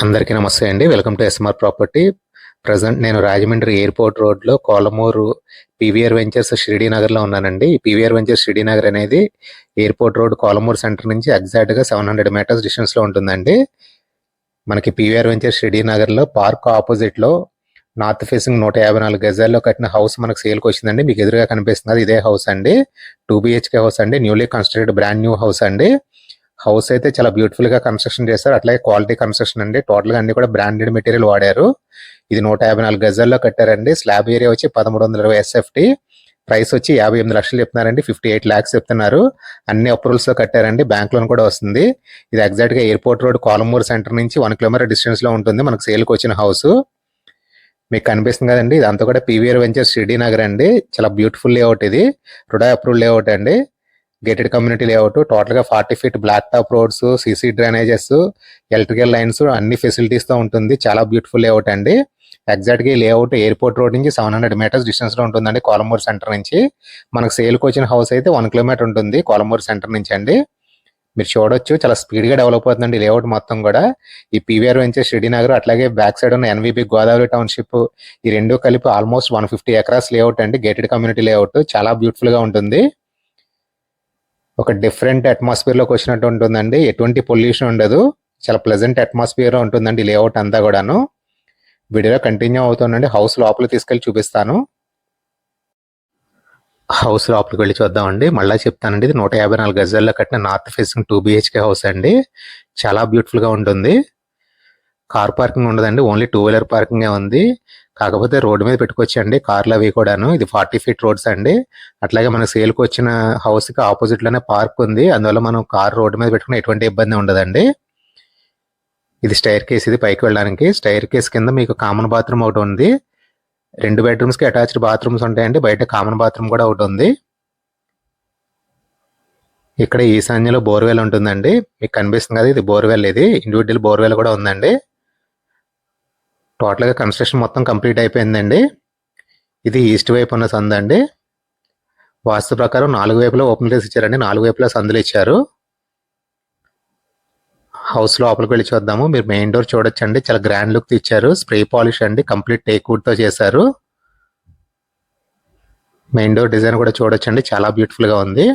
అందరికీ నమస్తే అండి. Welcome to SMR property. Present నేను రాజమండ్రి ఎయిర్పోర్ట్ రోడ్లో కోలమూరు పీవీఆర్ వెంచర్స్ షిరిడీ నగర్లో ఉన్నానండి. ఈ పీవీఆర్ వెంచర్స్ షిరిడీ నగర్ అనేది ఎయిర్పోర్ట్ రోడ్ కోలమూరు సెంటర్ నుంచి ఎగ్జాక్ట్గా 700 మీటర్స్ డిస్టెన్స్లో ఉంటుందండి. మనకి పీవీఆర్ వెంచర్స్ షిరిడీ నగర్లో పార్క్ ఆపోజిట్లో నార్త్ ఫేసింగ్ 154 గజాల్లో కట్టిన హౌస్ మనకు సేల్కి వచ్చిందండి. మీకు ఎదురుగా కనిపిస్తున్నది ఇదే హౌస్ అండి. 2 BHK హౌస్ అండి. Newly constructed brand new house అండి. హౌస్ అయితే చాలా బ్యూటిఫుల్ గా కన్స్ట్రక్షన్ చేస్తారు. అట్లాగే క్వాలిటీ కన్స్ట్రక్షన్ అండి. టోటల్ గా అన్ని కూడా బ్రాండెడ్ మెటీరియల్ వాడారు. ఇది 154 గజాల్లో కట్టారండి. స్లాబ్ ఏరియా వచ్చి 1320 SFT. ప్రైస్ వచ్చి 58 లక్షలు చెప్తున్నారండి. 58 lakhs చెప్తున్నారు. అన్ని అప్రూవల్స్ లో కట్టారండి. బ్యాంక్ లోన్ కూడా వస్తుంది. ఇది ఎగ్జాక్ట్ గా ఎయిర్పోర్ట్ రోడ్ కోలమూరు సెంటర్ నుంచి 1 కిలోమీటర్ డిస్టెన్స్ లో ఉంటుంది. మనకు సేల్కి వచ్చిన హౌస్ మీకు కనిపిస్తుంది కదండి. ఇదంతా కూడా పీవీఆర్ వెంచర్స్ షిరిడీ నగర్ అండి. చాలా బ్యూటిఫుల్ లేఅవుట్ ఇది. రుడా అప్రూవ్డ్ లేఅవుట్ అండి. Gated community layout. టోటల్ గా 40 feet black top roads, CC drainages, electrical lines అన్ని ఫెసిలిటీస్ తో ఉంటుంది. చాలా బ్యూటిఫుల్ లేఅవుట్ అండి. ఎగ్జాక్ట్ గా ఈ లేఅవుట్ ఎయిర్పోర్ట్ రోడ్ నుంచి 700 మీటర్స్ డిస్టెన్స్ లో ఉంటుందండి. కోలమూరు సెంటర్ నుంచి మనకు సేల్కి వచ్చిన హౌస్ అయితే 1 కిలోమీటర్ ఉంటుంది కోలమూరు సెంటర్ నుంచి అండి. మీరు చూడొచ్చు చాలా స్పీడ్ గా డెవలప్ అవుతుందండి లేఅవుట్ మొత్తం కూడా. ఈ పీవీఆర్ వెంచర్స్ షిరిడీ నగర్ అట్లాగే బ్యాక్ సైడ్ ఉన్న ఎన్వీబీ గోదావరి టౌన్షిప్ ఈ రెండు కలిపి ఆల్మోస్ట్ 150 acres లేఅవుట్ అండి. గేటెడ్ కమ్యూనిటీ లేఅవుట్ చాలా బ్యూటిఫుల్ గా ఉంటుంది. ఒక డిఫరెంట్ అట్మాస్ఫియర్ లోకి వచ్చినట్టు ఉంటుందండి. ఎటువంటి పొల్యూషన్ ఉండదు. చాలా ప్లెజెంట్ అట్మాస్ఫియర్ ఉంటుందండి లేఅవుట్ అంతా కూడాను. వీడియోలో కంటిన్యూ అవుతుందండి. హౌస్ లోపలికి తీసుకెళ్లి చూపిస్తాను. హౌస్ లోపలికి వెళ్ళి చూద్దామండి. మళ్ళీ చెప్తానండి, ఇది 154 గజాల్లో కట్టిన నార్త్ ఫేసింగ్ 2 BHK హౌస్ అండి. చాలా బ్యూటిఫుల్ గా ఉంటుంది. కార్ పార్కింగ్ ఉండదండి. ఓన్లీ 2-wheeler పార్కింగే ఉంది. కాకపోతే రోడ్డు మీద పెట్టుకోవచ్చండి కార్లు అవి కూడాను. ఇది 40 feet రోడ్స్ అండి. అట్లాగే మన సేల్కి వచ్చిన హౌస్ కి ఆపోజిట్ లోనే పార్క్ ఉంది. అందువల్ల మనం కార్ రోడ్డు మీద పెట్టుకుని ఎటువంటి ఇబ్బంది ఉండదండి. ఇది స్టైర్ కేస్. ఇది పైకి వెళ్ళడానికి స్టైర్ కేస్ కింద మీకు కామన్ బాత్రూమ్ ఒకటి ఉంది. 2 bedrooms కి అటాచ్డ్ బాత్రూమ్స్ ఉంటాయండి. బయట కామన్ బాత్రూమ్ కూడా ఒకటి ఉంది. ఇక్కడ ఈశాన్యంలో బోర్వెల్ ఉంటుందండి. మీకు కనిపిస్తుంది కదా, ఇది బోర్వెల్. ఇది ఇండివిజువల్ బోర్వెల్ కూడా ఉందండి. టోటల్ గా కన్స్ట్రక్షన్ మొత్తం కంప్లీట్ అయిపోయిందండి. ఇది ఈస్ట్ వైపు ఉన్న సందు అండి. వాస్తు ప్రకారం 4 వైపులా ఓపెన్ ప్లేస్ ఇచ్చారండి. 4 వైపులా సందులు ఇచ్చారు. హౌస్ లోపలికి వెళ్ళి చూద్దాము. మీరు మెయిన్ డోర్ చూడొచ్చండి. చాలా గ్రాండ్ లుక్ ఇచ్చారు. స్ప్రే పాలిష్ అండి. కంప్లీట్ టేక్ వుడ్ తో చేశారు. మెయిన్ డోర్ డిజైన్ కూడా చూడొచ్చండి. చాలా బ్యూటిఫుల్ గా ఉంది.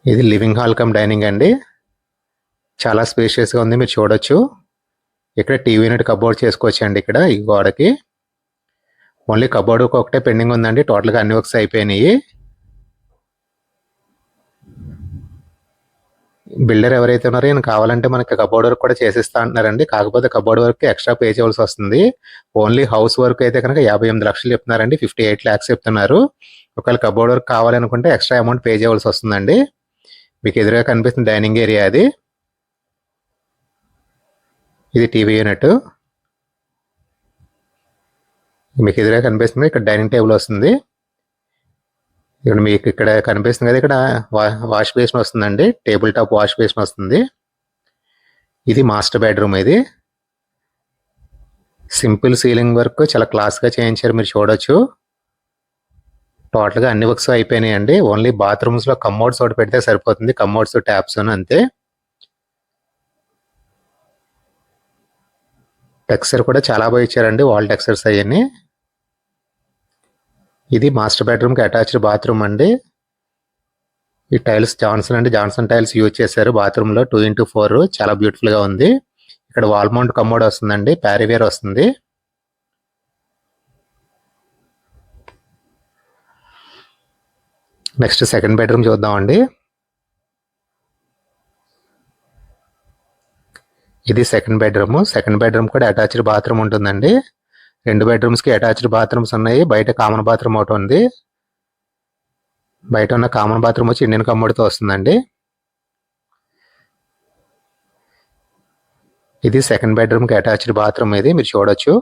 ఇది లివింగ్ హాల్ కమ్ డైనింగ్ అండి. చాలా స్పేషియస్ గా ఉంది. మీరు చూడొచ్చు. ఇక్కడ టీవీ యూనిట్ కబోర్డ్ చేసుకోవచ్చు అండి. ఇక్కడ ఈ గోడకి ఓన్లీ కబోర్డ్ ఒకటే పెండింగ్ ఉందండి. టోటల్ గా అన్ని వర్క్స్ అయిపోయినాయి. బిల్డర్ ఎవరైతే ఉన్నారో ఈయన కావాలంటే మనకి కబోర్డ్ వర్క్ కూడా చేసిస్తా అంటున్నారండి. కాకపోతే కబోర్డ్ వర్క్ ఎక్స్ట్రా పే చేయవలసి వస్తుంది. ఓన్లీ హౌస్ వర్క్ అయితే కనుక 58 లక్షలు చెప్తున్నారండి. 58 lakhs చెప్తున్నారు. ఒకవేళ కబోర్డ్ వర్క్ కావాలనుకుంటే ఎక్స్ట్రా అమౌంట్ పే చేయవలసి వస్తుందండి. మీకు ఎదురుగా కనిపిస్తుంది డైనింగ్ ఏరియా. అది ఇది టీవీ యూనిట్. మీకు ఎదురుగా కనిపిస్తుంది. ఇక్కడ డైనింగ్ టేబుల్ వస్తుంది. ఇక్కడ మీకు ఇక్కడ కనిపిస్తుంది కదా, ఇక్కడ వాష్ బేసిన్ వస్తుందండి. టేబుల్ టాప్ వాష్ బేసిన్ వస్తుంది. ఇది మాస్టర్ బెడ్రూమ్. ఇది సింపుల్ సీలింగ్ వర్క్ చాలా క్లాస్ గా చేయించారు. మీరు చూడొచ్చు. టోటల్ గా అన్ని వర్క్స్ అయిపోయినాయండి. ఓన్లీ బాత్రూమ్స్ లో కమోడ్స్ ఒకటి పెడితే సరిపోతుంది. కమోడ్స్, ట్యాప్స్ అంతే. టెక్స్చర్ కూడా చాలా బాగా ఇచ్చారండి. వాల్ టెక్స్చర్స్ అవన్నీ. ఇది మాస్టర్ బెడ్రూమ్ కి అటాచ్డ్ బాత్రూమ్ అండి. ఈ టైల్స్ జాన్సన్ అండి. జాన్సన్ టైల్స్ యూజ్ చేశారు బాత్రూమ్ లో. 2x4 చాలా బ్యూటిఫుల్ గా ఉంది. ఇక్కడ వాల్ మౌంట్ కమోడ్ వస్తుందండి. ప్యారీవేర్ వస్తుంది. నెక్స్ట్ సెకండ్ బెడ్రూమ్ చూద్దామండి. ఇది సెకండ్ బెడ్రూమ్. సెకండ్ బెడ్రూమ్ కూడా అటాచ్డ్ బాత్రూమ్ ఉంటుందండి. 2 bedrooms కి అటాచ్డ్ బాత్రూమ్స్ ఉన్నాయి. బయట కామన్ బాత్రూమ్ ఒకటి ఉంది. బయట ఉన్న కామన్ బాత్రూమ్ వచ్చి ఇండియన్ కమోడ్తో వస్తుందండి. ఇది సెకండ్ బెడ్రూమ్ కి అటాచ్డ్ బాత్రూమ్. ఇది మీరు చూడొచ్చు.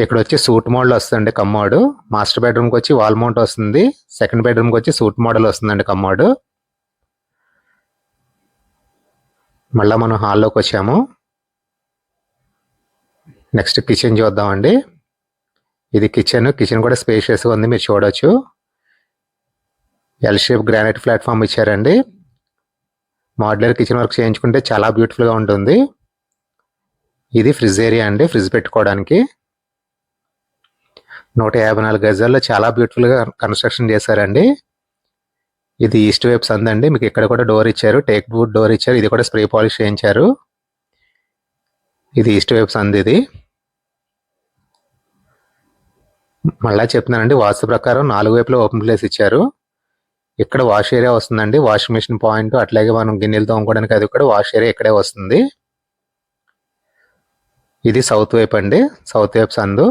ఇక్కడ వచ్చి సూట్ మోడల్ వస్తుంది కమ్మోడ్. మాస్టర్ బెడ్రూమ్ కి వచ్చి వాల్ మౌంట్ వస్తుంది. సెకండ్ బెడ్రూమ్ కి వచ్చి సూట్ మోడల్ వస్తుందండి కమ్మోడ్. మళ్ళా మనం హాల్లోకి వచ్చాము. నెక్స్ట్ కిచెన్ చూద్దామండి. ఇది కిచెన్. కిచెన్ కూడా స్పేషియస్ గా ఉంది. మీరు చూడొచ్చు. ఎల్ షేప్ గ్రానైట్ ప్లాట్ఫామ్ ఇచ్చారండి. మాడ్యులర్ కిచెన్ వర్క్ చేయించుకుంటే చాలా బ్యూటిఫుల్గా ఉంటుంది. ఇది ఫ్రిడ్జ్ ఏరియా అండి, ఫ్రిడ్జ్ పెట్టుకోవడానికి. 154 గజాల్లో చాలా బ్యూటిఫుల్గా కన్స్ట్రక్షన్ చేశారండి. ఇది ఈస్ట్ వైపు సందు అండి. మీకు ఇక్కడ కూడా డోర్ ఇచ్చారు, టేక్ వుడ్ డోర్ ఇచ్చారు. ఇది కూడా స్ప్రే పాలిష్ చేయించారు. ఇది ఈస్ట్ వైపు సందు. ఇది మళ్ళా చెప్తున్నానండి, వాస్తు ప్రకారం 4 వైపులో ఓపెన్ ప్లేస్ ఇచ్చారు. ఇక్కడ వాష్ ఏరియా వస్తుందండి, వాషింగ్ మిషన్ పాయింట్, అట్లాగే మనం గిన్నెలు తోముకోవడానికి అది కూడా వాష్ ఏరియా ఇక్కడే వస్తుంది. ఇది సౌత్ వైపు అండి, సౌత్ వైపు సందు.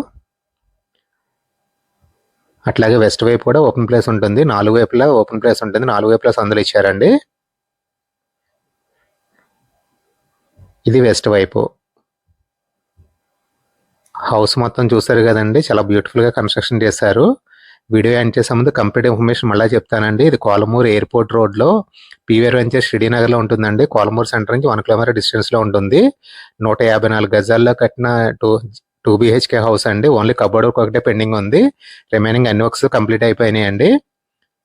అట్లాగే వెస్ట్ వైపు కూడా ఓపెన్ ప్లేస్ ఉంటుంది. 4 వైపులా ఓపెన్ ప్లేస్ ఉంటుంది, 4 వైపులా సందులు ఇచ్చారండి. ఇది వెస్ట్ వైపు. హౌస్ మొత్తం చూసారు కదండి, చాలా బ్యూటిఫుల్గా కన్స్ట్రక్షన్ చేశారు. వీడియో ఎండ్ చేసే ముందు కంప్లీట్ ఇన్ఫర్మేషన్ మళ్ళీ చెప్తానండి. ఇది కోలమూరు ఎయిర్పోర్ట్ రోడ్లో పీవీఆర్ వెంచర్స్ శ్రీనగర్లో ఉంటుందండి. కోలమూరు సెంటర్ నుంచి 1 కిలోమీటర్ డిస్టెన్స్లో ఉంటుంది. 154 గజాల్లో కట్టిన టూ బిహెచ్కే హౌస్ అండి. ఓన్లీ కబోర్డ్ వర్క్ ఒకటే పెండింగ్ ఉంది, రిమైనింగ్ అన్ని వర్క్స్ కంప్లీట్ అయిపోయినాయి అండి.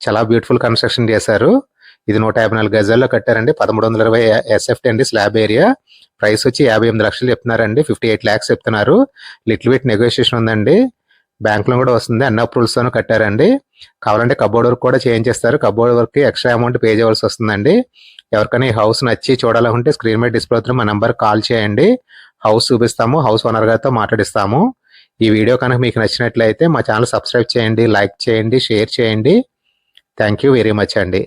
చాలా బ్యూటిఫుల్ కన్స్ట్రక్షన్ చేశారు. ఇది 154 గజాల్లో కట్టారండి. 1320 ఎస్ఎఫ్టీ అండి, స్లాబ్ ఏరియా. ప్రైస్ వచ్చి 58 లక్షలు చెప్తున్నారండి, 58 lakhs చెప్తున్నారు. లిటిల్ బిట్ నెగోషియేషన్ ఉందండి, బ్యాంక్లో కూడా వస్తుంది. అన్ని అప్రూవల్స్తోనూ కట్టారండి. కావాలంటే కబోర్డ్ వర్క్ కూడా చేయించేస్తారు. Cupboard work extra amount pay చేయవలసి వస్తుందండి. ఎవరికైనా ఈ హౌస్ నచ్చి చూడాలనుకుంటే స్క్రీన్ మీద డిస్ప్లే అవుతున్న మా నెంబర్ కాల్ చేయండి. హౌస్ చూపిస్తాము, హౌస్ ఓనర్ గారితో మాట్లాడిస్తాము. ఈ వీడియో కనుక మీకు నచ్చినట్లయితే మా ఛానల్ సబ్స్క్రైబ్ చేయండి, లైక్ చేయండి, షేర్ చేయండి. థ్యాంక్ యూ వెరీ మచ్ అండి.